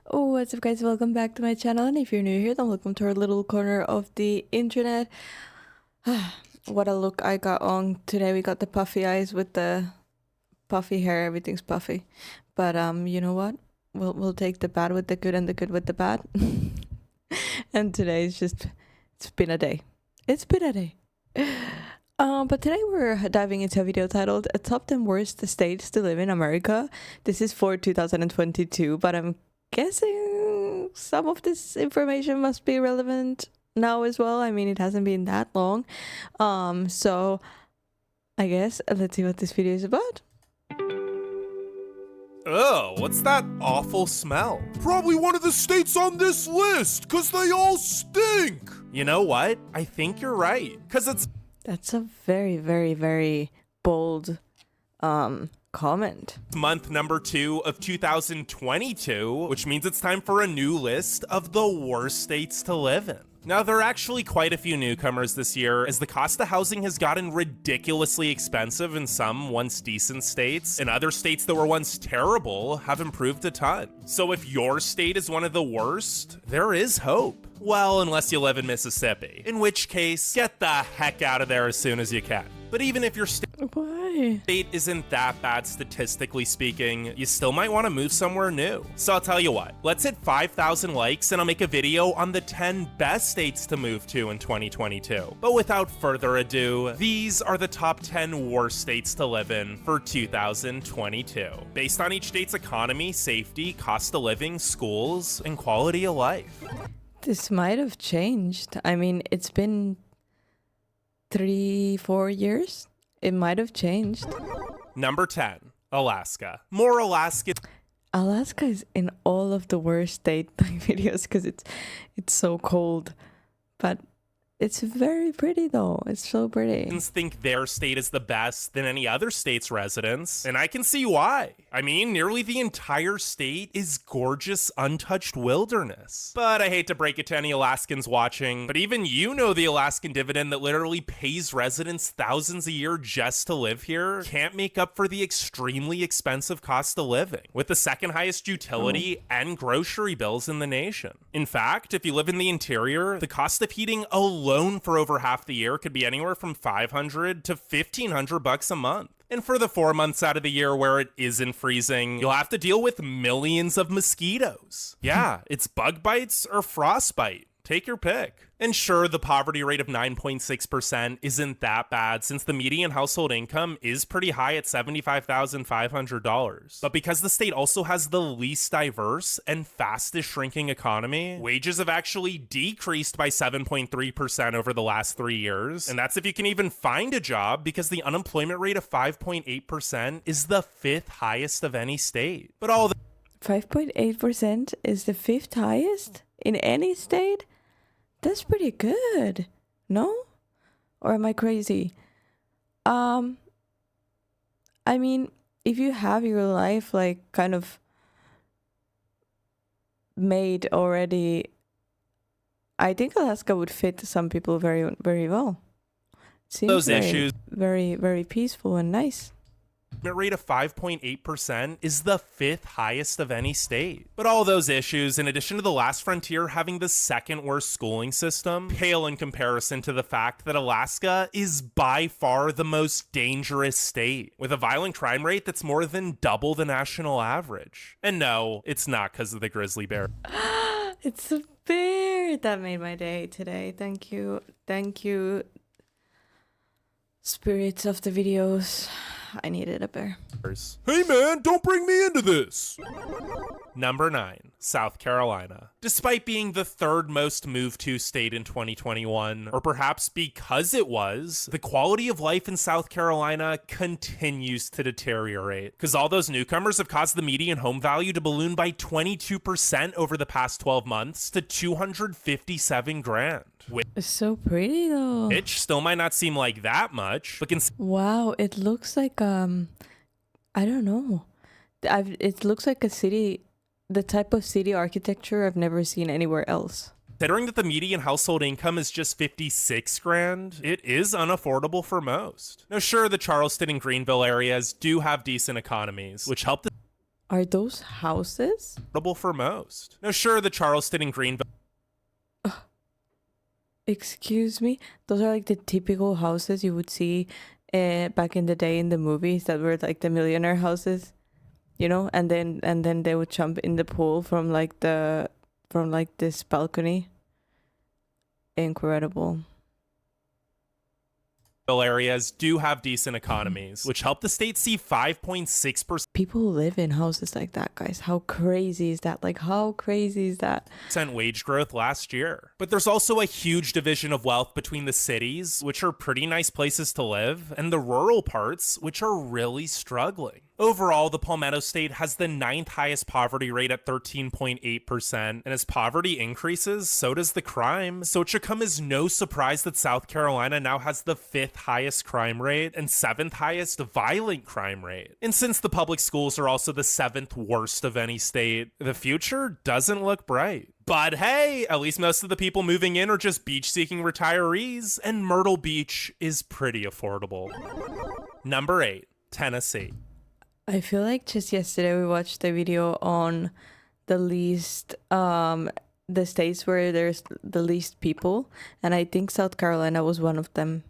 Oh, what's up guys, welcome back to my channel, and if you're new here, then welcome to our little corner of the internet. What a look I got on today. We got the puffy eyes with the puffy hair, everything's puffy. But you know what? We'll take the bad with the good and the good with the bad. And today it's been a day. It's been a day. But today we're diving into a video titled "A Top 10 Worst States to Live in America." This is for 2022, but I'm guessing some of this information must be relevant now as well. I mean, it hasn't been that long. So I guess let's see what this video is about. Ugh, what's that awful smell? Probably one of the states on this list, cause they all stink! You know what? I think you're right. Cause it's That's a very, very, very bold comment. month number 2 of 2022, which means it's time for a new list of the worst states to live in. Now, there are actually quite a few newcomers this year, as the cost of housing has gotten ridiculously expensive in some once decent states, and other states that were once terrible have improved a ton. So if your state is one of the worst, there is hope. Well, unless you live in Mississippi, in which case, get the heck out of there as soon as you can. But even if your Why? state isn't that bad statistically speaking, you still might want to move somewhere new. So I'll tell you what, let's hit 5,000 likes and I'll make a video on the 10 best states to move to in 2022. But without further ado, these are the top 10 worst states to live in for 2022, based on each state's economy, safety, cost of living, schools, and quality of life. This might have changed. I mean, it's been 3-4 years. It might have changed. Number 10, Alaska. More Alaska. Alaska is in all of the worst state videos because it's so cold, but it's very pretty though. It's so pretty. Think their state is the best than any other state's residents, and I can see why. I mean, nearly the entire state is gorgeous, untouched wilderness. But I hate to break it to any Alaskans watching, but even you know the Alaskan dividend that literally pays residents thousands a year just to live here can't make up for the extremely expensive cost of living, with the second highest utility and grocery bills in the nation. In fact, if you live in the interior, the cost of heating alone for over half the year could be anywhere from $500 to $1,500 a month. And for the 4 months out of the year where it isn't freezing, you'll have to deal with millions of mosquitoes. Yeah, it's bug bites or frostbite. Take your pick. And sure, the poverty rate of 9.6% isn't that bad, since the median household income is pretty high at $75,500. But because the state also has the least diverse and fastest shrinking economy, wages have actually decreased by 7.3% over the last 3 years. And that's if you can even find a job, because the unemployment rate of 5.8% is the 5th highest of any state. But all 5.8% is the 5th highest in any state? That's pretty good, no? Or am I crazy? I mean, if you have your life like kind of made already, I think Alaska would fit some people very, very well. It seems those issues, very, very peaceful and nice. rate of 5.8% is the 5th highest of any state. But all those issues, in addition to the last frontier having the second worst schooling system, pale in comparison to the fact that Alaska is by far the most dangerous state, with a violent crime rate that's more than double the national average. And no, it's not because of the grizzly bear. It's a bear that made my day today. Thank you. Thank you, spirits of the videos. I needed a bear. Hey man, don't bring me into this! Number 9, South Carolina. Despite being the 3rd most moved to state in 2021, or perhaps because it was, the quality of life in South Carolina continues to deteriorate, because all those newcomers have caused the median home value to balloon by 22% over the past 12 months to $257,000. It's so pretty though. Which still might not seem like that much, but Wow, it looks like I don't know. It looks like a city, the type of city architecture I've never seen anywhere else. considering that the median household income is just $56,000, it is unaffordable for most. Now, sure, the Charleston and Greenville areas do have decent economies, which help the Are those houses? For most. Now, sure, the Charleston and Greenville Excuse me? Those are like the typical houses you would see back in the day in the movies that were like the millionaire houses, you know? And then they would jump in the pool from this balcony. Incredible. areas do have decent economies, which help the state see 5.6% People live in houses like that, guys. How crazy is that? Like, how crazy is that? wage growth last year. But there's also a huge division of wealth between the cities, which are pretty nice places to live, and the rural parts, which are really struggling. Overall, the Palmetto State has the 9th highest poverty rate at 13.8%, and as poverty increases, so does the crime. So it should come as no surprise that South Carolina now has the 5th highest crime rate and 7th highest violent crime rate. And since the public schools are also the 7th worst of any state, the future doesn't look bright. But hey, at least most of the people moving in are just beach-seeking retirees, and Myrtle Beach is pretty affordable. Number 8, Tennessee. I feel like just yesterday we watched a video on the states where there's the least people, and I think South Carolina was one of them.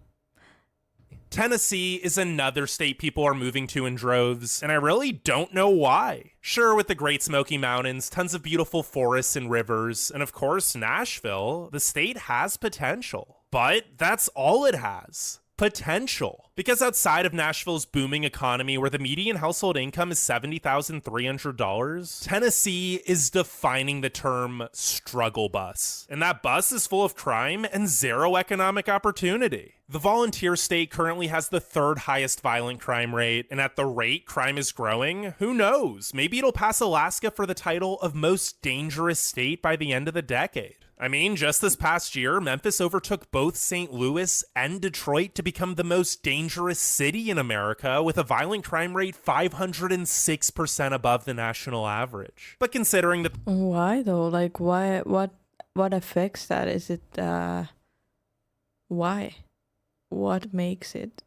Tennessee is another state people are moving to in droves, and I really don't know why. Sure, with the Great Smoky Mountains, tons of beautiful forests and rivers, and of course Nashville, the state has potential. But that's all it has. Potential. Because outside of Nashville's booming economy, where the median household income is $70,300, Tennessee is defining the term struggle bus. And that bus is full of crime and zero economic opportunity. The volunteer state currently has the 3rd highest violent crime rate, and at the rate crime is growing, who knows? Maybe it'll pass Alaska for the title of most dangerous state by the end of the decade. I mean, just this past year, Memphis overtook both St. Louis and Detroit to become the most dangerous city in America, with a violent crime rate 506% above the national average. But considering that... Why though? Like, why? What affects that? Is it why? What makes it?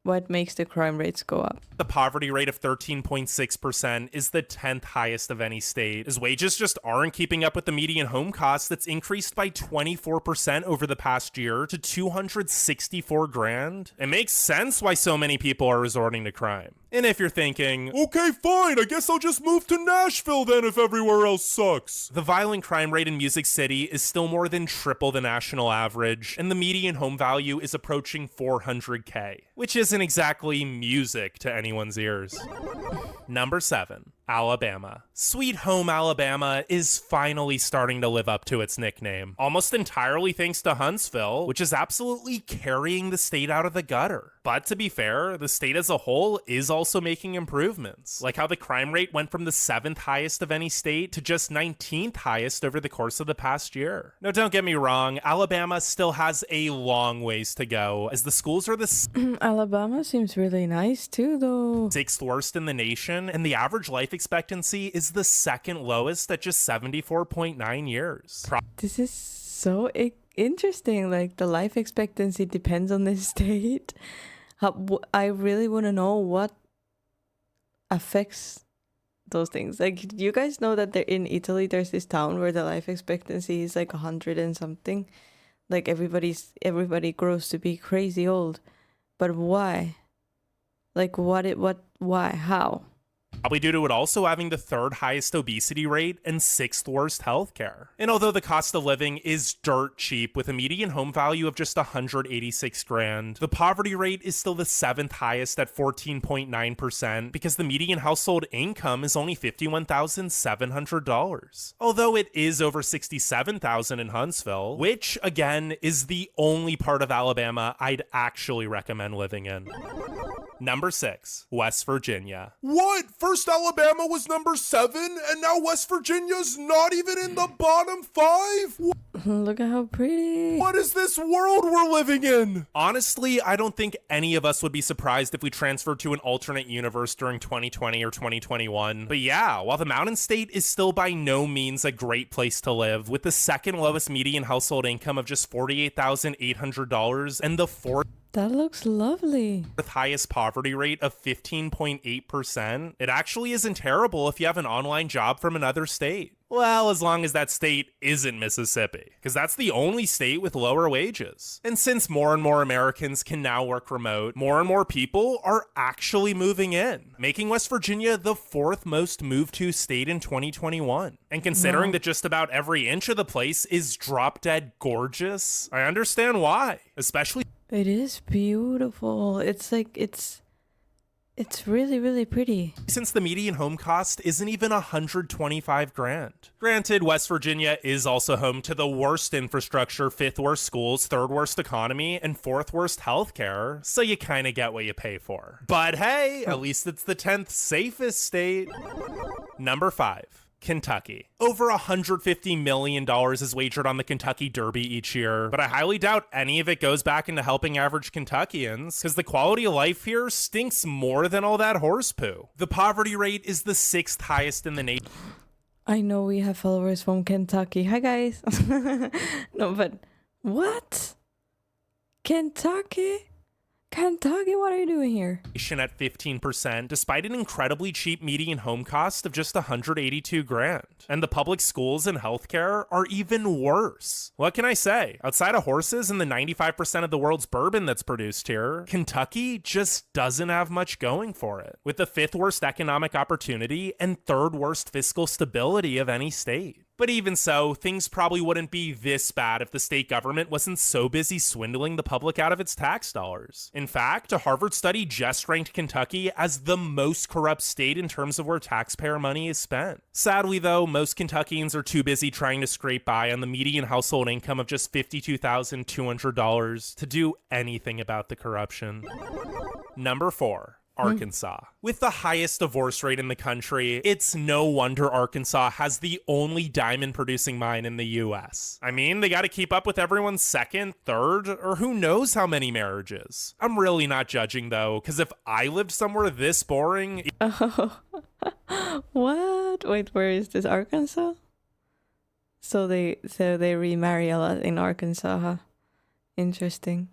What makes the crime rates go up? The poverty rate of 13.6% is the 10th highest of any state, as wages just aren't keeping up with the median home cost that's increased by 24% over the past year to $264,000. It makes sense why so many people are resorting to crime. And if you're thinking, Okay, fine, I guess I'll just move to Nashville then if everywhere else sucks. the violent crime rate in Music City is still more than triple the national average, and the median home value is approaching $400K, which isn't exactly music to anyone's ears. Number 7, Alabama. Sweet Home Alabama is finally starting to live up to its nickname, almost entirely thanks to Huntsville, which is absolutely carrying the state out of the gutter. But to be fair, the state as a whole is also making improvements, like how the crime rate went from the 7th highest of any state to just 19th highest over the course of the past year. Now, don't get me wrong, Alabama still has a long ways to go, as the schools are the Alabama seems really nice too, though. 6th worst in the nation, and the average life expectancy is the 2nd lowest at just 74.9 years. This is so interesting. Like, the life expectancy depends on the state. I really want to know what affects those things. Like, you guys know that in Italy there's this town where the life expectancy is like 100 and something. Like, everybody grows to be crazy old. But why? Like, why? How? Probably due to it also having the 3rd highest obesity rate and 6th worst healthcare. And although the cost of living is dirt cheap with a median home value of just $186,000, the poverty rate is still the 7th highest at 14.9% because the median household income is only $51,700. Although it is over $67,000 in Huntsville, which again is the only part of Alabama I'd actually recommend living in. Number 6, West Virginia. What? First Alabama was number 7, and now West Virginia's not even in the bottom 5? Look at how pretty. What is this world we're living in? Honestly, I don't think any of us would be surprised if we transferred to an alternate universe during 2020 or 2021. But yeah, while the Mountain State is still by no means a great place to live, with the 2nd lowest median household income of just $48,800 and the 4th That looks lovely. With highest poverty rate of 15.8%, it actually isn't terrible if you have an online job from another state. Well, as long as that state isn't Mississippi, because that's the only state with lower wages. And since more and more Americans can now work remote, more and more people are actually moving in, making West Virginia the 4th most moved to state in 2021. And considering that just about every inch of the place is drop dead gorgeous, I understand why, especially. It is beautiful. It's like, it's really, really pretty. Since the median home cost isn't even $125,000. Granted, West Virginia is also home to the worst infrastructure, 5th worst schools, 3rd worst economy, and 4th worst healthcare, so you kind of get what you pay for. But hey, at least it's the 10th safest state. Number 5. Kentucky. Over $150 million is wagered on the Kentucky Derby each year, but I highly doubt any of it goes back into helping average Kentuckians, because the quality of life here stinks more than all that horse poo. The poverty rate is the 6th highest in the nation. I know we have followers from Kentucky. Hi, guys. No, but what? Kentucky? Kentucky, what are you doing here? At 15%, despite an incredibly cheap median home cost of just $182,000. And the public schools and healthcare are even worse. What can I say? Outside of horses and the 95% of the world's bourbon that's produced here, Kentucky just doesn't have much going for it, with the 5th worst economic opportunity and 3rd worst fiscal stability of any state. But even so, things probably wouldn't be this bad if the state government wasn't so busy swindling the public out of its tax dollars. In fact, a Harvard study just ranked Kentucky as the most corrupt state in terms of where taxpayer money is spent. Sadly, though, most Kentuckians are too busy trying to scrape by on the median household income of just $52,200 to do anything about the corruption. Number 4. Arkansas. With the highest divorce rate in the country, it's no wonder Arkansas has the only diamond producing mine in the US. I mean, they gotta keep up with everyone's 2nd, 3rd, or who knows how many marriages. I'm really not judging though, because if I lived somewhere this boring... Oh, what? Wait, where is this? Arkansas? So they remarry a lot in Arkansas, huh? Interesting.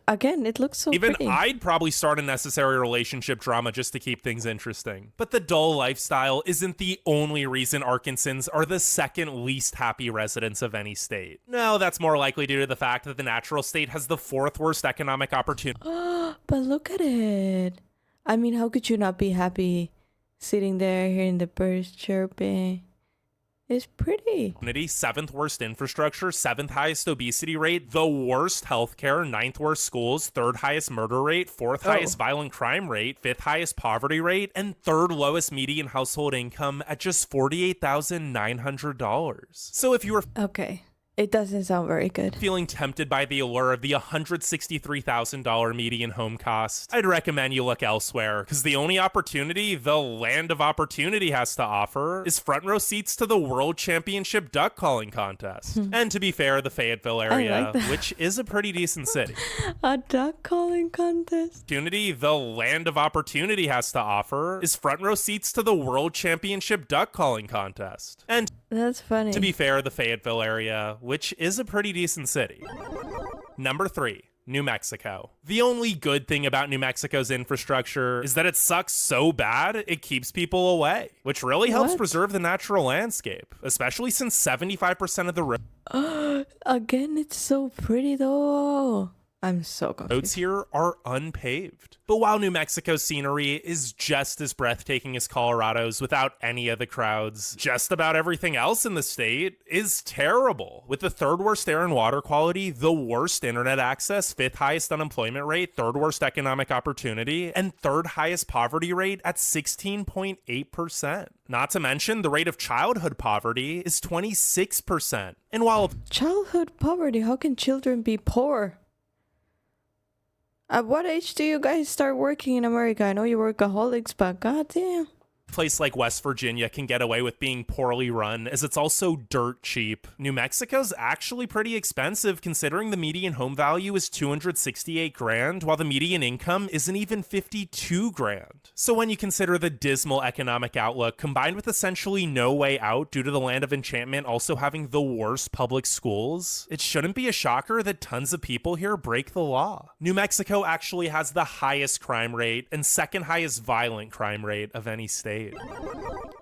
Again, it looks so Even pretty. I'd probably start a necessary relationship drama just to keep things interesting. But the dull lifestyle isn't the only reason Arkansans are the 2nd least happy residents of any state. No, that's more likely due to the fact that the natural state has the 4th worst economic opportunity. But look at it. I mean, how could you not be happy sitting there hearing the birds chirping? It's pretty. 7th worst infrastructure, 7th highest obesity rate, the worst healthcare, 9th worst schools, 3rd highest murder rate, 4th highest violent crime rate, 5th highest poverty rate, and 3rd lowest median household income at just $48,900. So if you were It doesn't sound very good. feeling tempted by the allure of the $163,000 median home cost, I'd recommend you look elsewhere, because the only opportunity the land of opportunity has to offer is front row seats to the World Championship duck calling contest. And to be fair, the Fayetteville area, which is a pretty decent city. A duck calling contest? Opportunity the land of opportunity has to offer is front row seats to the World Championship duck calling contest. And That's funny. to be fair, the Fayetteville area, which is a pretty decent city. Number 3. New Mexico. The only good thing about New Mexico's infrastructure is that it sucks so bad it keeps people away, which really helps preserve the natural landscape, especially since 75% of the Again, it's so pretty though. I'm so confused. roads here are unpaved. But while New Mexico's scenery is just as breathtaking as Colorado's without any of the crowds, just about everything else in the state is terrible. With the 3rd worst air and water quality, the worst internet access, 5th highest unemployment rate, 3rd worst economic opportunity, and 3rd highest poverty rate at 16.8%. Not to mention, the rate of childhood poverty is 26%. And while Childhood poverty, how can children be poor? At what age do you guys start working in America? I know you're workaholics, but goddamn. Place like West Virginia can get away with being poorly run, as it's also dirt cheap. New Mexico's actually pretty expensive considering the median home value is 268 grand, while the median income isn't even 52 grand. So when you consider the dismal economic outlook combined with essentially no way out due to the land of enchantment also having the worst public schools, it shouldn't be a shocker that tons of people here break the law. New Mexico actually has the highest crime rate and second highest violent crime rate of any state.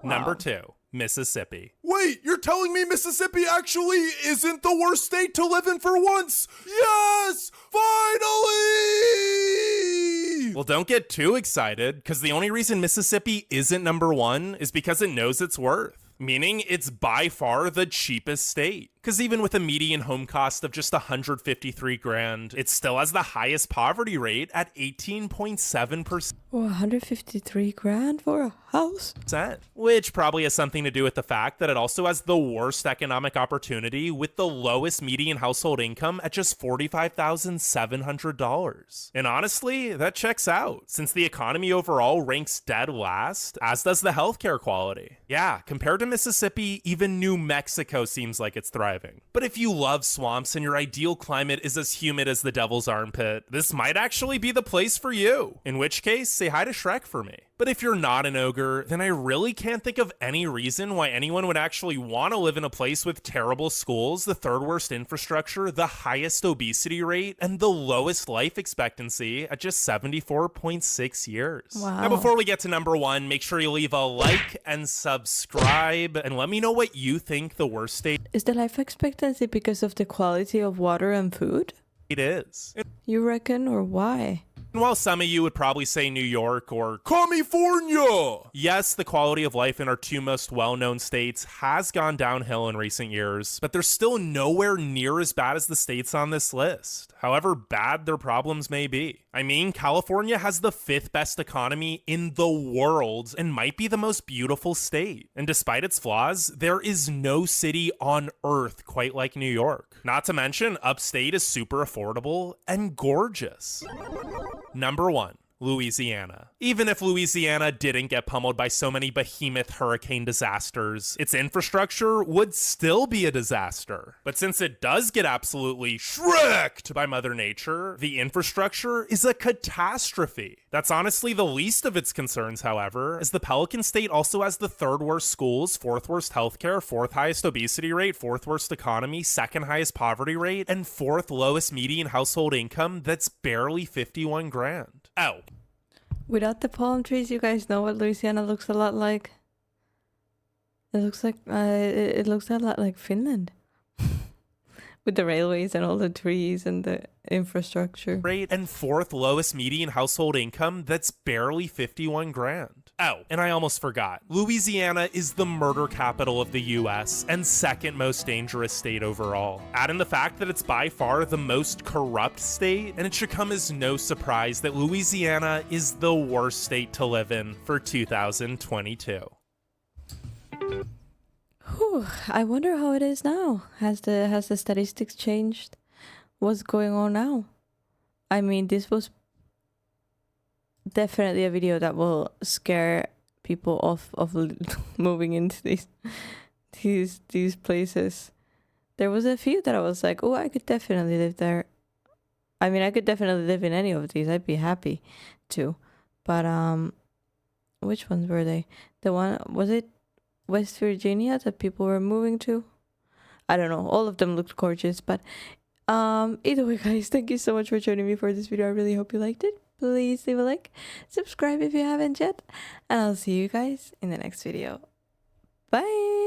Number 2, Mississippi. Wait, you're telling me Mississippi actually isn't the worst state to live in for once? Yes! Finally! Well, don't get too excited, because the only reason Mississippi isn't number 1 is because it knows its worth. Meaning it's by far the cheapest state. Because even with a median home cost of just 153 grand, it still has the highest poverty rate at 18.7%. Oh, 153 grand for a house? Which probably has something to do with the fact that it also has the worst economic opportunity with the lowest median household income at just $45,700. And honestly, that checks out, since the economy overall ranks dead last, as does the healthcare quality. Yeah, compared to Mississippi, even New Mexico seems like it's thriving. But if you love swamps and your ideal climate is as humid as the devil's armpit, this might actually be the place for you. In which case, say hi to Shrek for me. But if you're not an ogre, then I really can't think of any reason why anyone would actually want to live in a place with terrible schools, the third worst infrastructure, the highest obesity rate, and the lowest life expectancy at just 74.6 years. Wow. Now, before we get to number 1, make sure you leave a like and subscribe, and let me know what you think the worst state Is the life expectancy because of the quality of water and food? is. You reckon, or why? And while some of you would probably say New York or California! yes, the quality of life in our 2 most well-known states has gone downhill in recent years, but they're still nowhere near as bad as the states on this list, however bad their problems may be. I mean, California has the 5th best economy in the world and might be the most beautiful state. And despite its flaws, there is no city on earth quite like New York. Not to mention, upstate is super affordable and gorgeous. Number 1, Louisiana. Even if Louisiana didn't get pummeled by so many behemoth hurricane disasters, its infrastructure would still be a disaster. But since it does get absolutely shreked by Mother Nature, the infrastructure is a catastrophe. That's honestly the least of its concerns, however, as the Pelican State also has the 3rd worst schools, 4th worst healthcare, 4th highest obesity rate, 4th worst economy, 2nd highest poverty rate, and 4th lowest median household income that's barely 51 grand. Oh. Without the palm trees, you guys know what Louisiana looks a lot like? It looks like it looks a lot like Finland. With the railways and all the trees and the infrastructure. Rate and 4th lowest median household income that's barely 51 grand. Oh, and I almost forgot. Louisiana is the murder capital of the US and 2nd most dangerous state overall. Add in the fact that it's by far the most corrupt state, and it should come as no surprise that Louisiana is the worst state to live in for 2022. Whew, I wonder how it is now. Has the statistics changed? What's going on now? I mean, this was definitely a video that will scare people off of moving into these places. There was a few that I was like, oh, I could definitely live there. I mean, I could definitely live in any of these. I'd be happy to. But which ones were they? The one, was it West Virginia that people were moving to? I don't know. All of them looked gorgeous, but either way, guys, thank you so much for joining me for this video. I really hope you liked it. Please leave a like, subscribe if you haven't yet, and I'll see you guys in the next video. Bye.